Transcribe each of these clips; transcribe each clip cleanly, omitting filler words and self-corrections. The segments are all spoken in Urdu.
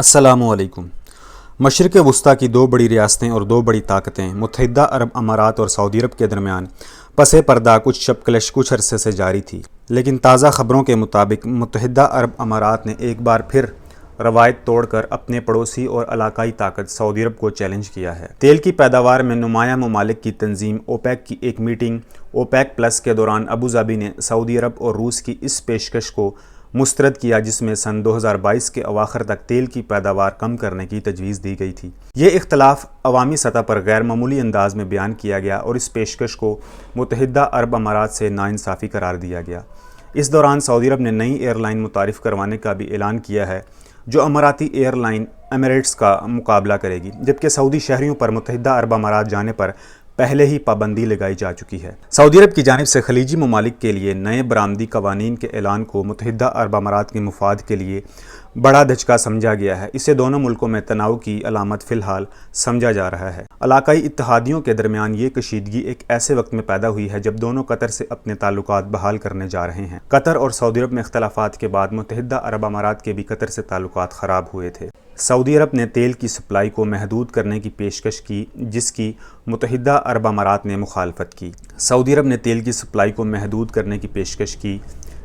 السلام علیکم۔ مشرق وسطیٰ کی دو بڑی ریاستیں اور دو بڑی طاقتیں متحدہ عرب امارات اور سعودی عرب کے درمیان پس پردہ کچھ شپکلش کچھ عرصے سے جاری تھی، لیکن تازہ خبروں کے مطابق متحدہ عرب امارات نے ایک بار پھر روایت توڑ کر اپنے پڑوسی اور علاقائی طاقت سعودی عرب کو چیلنج کیا ہے۔ تیل کی پیداوار میں نمایاں ممالک کی تنظیم اوپیک کی ایک میٹنگ اوپیک پلس کے دوران ابوظہبی نے سعودی عرب اور روس کی اس پیشکش کو مسترد کیا جس میں سن 2022 کے اواخر تک تیل کی پیداوار کم کرنے کی تجویز دی گئی تھی۔ یہ اختلاف عوامی سطح پر غیر معمولی انداز میں بیان کیا گیا اور اس پیشکش کو متحدہ عرب امارات سے ناانصافی قرار دیا گیا۔ اس دوران سعودی عرب نے نئی ایئر لائن متعارف کروانے کا بھی اعلان کیا ہے جو اماراتی ایئر لائن ایمریٹس کا مقابلہ کرے گی، جبکہ سعودی شہریوں پر متحدہ عرب امارات جانے پر پہلے ہی پابندی لگائی جا چکی ہے۔ سعودی عرب کی جانب سے خلیجی ممالک کے لیے نئے برآمدی قوانین کے اعلان کو متحدہ عرب امارات کے مفاد کے لیے بڑا دھچکا سمجھا گیا ہے۔ اسے دونوں ملکوں میں تناؤ کی علامت فی الحال سمجھا جا رہا ہے۔ علاقائی اتحادیوں کے درمیان یہ کشیدگی ایک ایسے وقت میں پیدا ہوئی ہے جب دونوں قطر سے اپنے تعلقات بحال کرنے جا رہے ہیں۔ قطر اور سعودی عرب میں اختلافات کے بعد متحدہ عرب امارات کے بھی قطر سے تعلقات خراب ہوئے تھے۔ سعودی عرب نے تیل کی سپلائی کو محدود کرنے کی پیشکش کی جس کی متحدہ عرب امارات نے مخالفت کی۔ سعودی عرب نے تیل کی سپلائی کو محدود کرنے کی پیشکش کی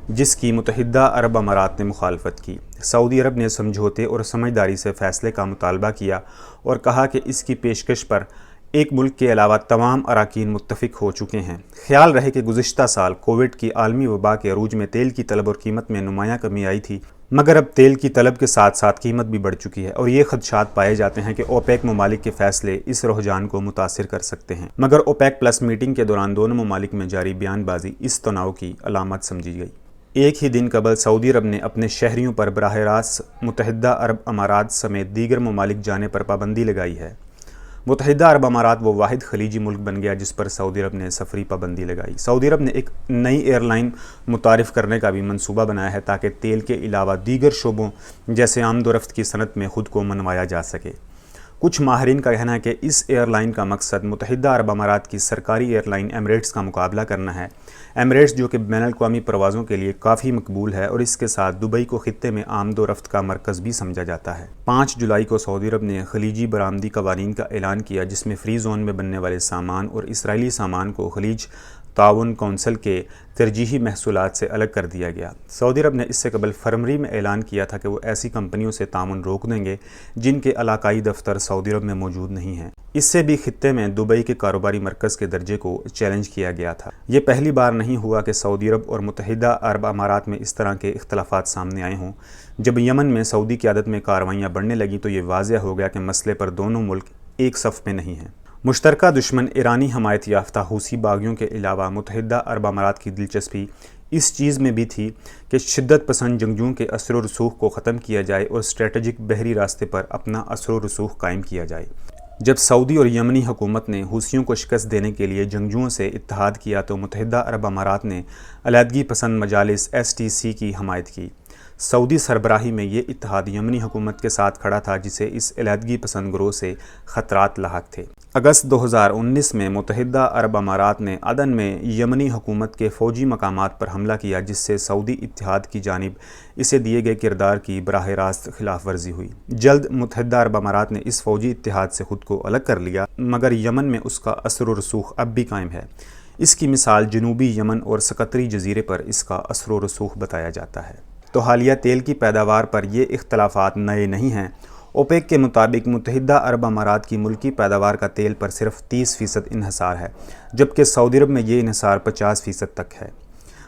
جس کی متحدہ عرب امارات نے مخالفت کی۔ سعودی عرب نے سمجھوتے اور سمجھداری سے فیصلے کا مطالبہ کیا اور کہا کہ اس کی پیشکش پر ایک ملک کے علاوہ تمام اراکین متفق ہو چکے ہیں۔ خیال رہے کہ گزشتہ سال کووڈ کی عالمی وبا کے عروج میں تیل کی طلب اور قیمت میں نمایاں کمی آئی تھی، مگر اب تیل کی طلب کے ساتھ ساتھ قیمت بھی بڑھ چکی ہے اور یہ خدشات پائے جاتے ہیں کہ اوپیک ممالک کے فیصلے اس رجحان کو متاثر کر سکتے ہیں، مگر اوپیک پلس میٹنگ کے دوران دونوں ممالک میں جاری بیان بازی اس تناؤ کی علامت سمجھی گئی۔ ایک ہی دن قبل سعودی عرب نے اپنے شہریوں پر براہ راست متحدہ عرب امارات سمیت دیگر ممالک جانے پر پابندی لگائی ہے۔ متحدہ عرب امارات وہ واحد خلیجی ملک بن گیا جس پر سعودی عرب نے سفری پابندی لگائی۔ سعودی عرب نے ایک نئی ایئر لائن متعارف کرنے کا بھی منصوبہ بنایا ہے تاکہ تیل کے علاوہ دیگر شعبوں جیسے آمد و رفت کی صنعت میں خود کو منوایا جا سکے۔ کچھ ماہرین کا کہنا ہے کہ اس ایئر لائن کا مقصد متحدہ عرب امارات کی سرکاری ایئر لائن ایمریٹس کا مقابلہ کرنا ہے۔ ایمریٹس جو کہ بین الاقوامی پروازوں کے لیے کافی مقبول ہے اور اس کے ساتھ دبئی کو خطے میں آمد و رفت کا مرکز بھی سمجھا جاتا ہے۔ 5 جولائی کو سعودی عرب نے خلیجی برآمدی قوانین کا اعلان کیا جس میں فری زون میں بننے والے سامان اور اسرائیلی سامان کو خلیج تعاون کونسل کے ترجیحی محصولات سے الگ کر دیا گیا۔ سعودی عرب نے اس سے قبل فروری میں اعلان کیا تھا کہ وہ ایسی کمپنیوں سے تعاون روک دیں گے جن کے علاقائی دفتر سعودی عرب میں موجود نہیں ہیں۔ اس سے بھی خطے میں دبئی کے کاروباری مرکز کے درجے کو چیلنج کیا گیا تھا۔ یہ پہلی بار نہیں ہوا کہ سعودی عرب اور متحدہ عرب امارات میں اس طرح کے اختلافات سامنے آئے ہوں۔ جب یمن میں سعودی قیادت میں کارروائیاں بڑھنے لگیں تو یہ واضح ہو گیا کہ مسئلے پر دونوں ملک ایک صف میں نہیں ہیں۔ مشترکہ دشمن ایرانی حمایت یافتہ حوثی باغیوں کے علاوہ متحدہ عرب امارات کی دلچسپی اس چیز میں بھی تھی کہ شدت پسند جنگجوؤں کے اثر و رسوخ کو ختم کیا جائے اور اسٹریٹجک بحری راستے پر اپنا اثر و رسوخ قائم کیا جائے۔ جب سعودی اور یمنی حکومت نے حوثیوں کو شکست دینے کے لیے جنگجوؤں سے اتحاد کیا تو متحدہ عرب امارات نے علیحدگی پسند مجالس STC کی حمایت کی۔ سعودی سربراہی میں یہ اتحاد یمنی حکومت کے ساتھ کھڑا تھا جسے اس علیحدگی پسند گروہ سے خطرات لاحق تھے۔ اگست 2019 میں متحدہ عرب امارات نے عدن میں یمنی حکومت کے فوجی مقامات پر حملہ کیا جس سے سعودی اتحاد کی جانب اسے دیے گئے کردار کی براہ راست خلاف ورزی ہوئی۔ جلد متحدہ عرب امارات نے اس فوجی اتحاد سے خود کو الگ کر لیا مگر یمن میں اس کا اثر و رسوخ اب بھی قائم ہے۔ اس کی مثال جنوبی یمن اور سقطری جزیرے پر اس کا اثر و رسوخ بتایا جاتا ہے۔ تو حالیہ تیل کی پیداوار پر یہ اختلافات نئے نہیں ہیں۔ اوپیک کے مطابق متحدہ عرب امارات کی ملکی پیداوار کا تیل پر صرف 30% انحصار ہے جبکہ سعودی عرب میں یہ انحصار 50% تک ہے۔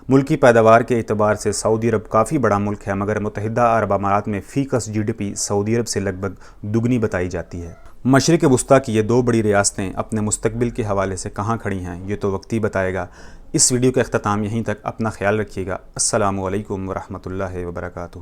ملکی پیداوار کے اعتبار سے سعودی عرب کافی بڑا ملک ہے مگر متحدہ عرب امارات میں فی کس GDP سعودی عرب سے لگ بھگ دگنی بتائی جاتی ہے۔ مشرق وسطیٰ کی یہ دو بڑی ریاستیں اپنے مستقبل کے حوالے سے کہاں کھڑی ہیں یہ تو وقت ہی بتائے گا۔ اس ویڈیو کا اختتام یہیں تک، اپنا خیال رکھیے گا۔ السلام علیکم ورحمۃ اللہ وبرکاتہ۔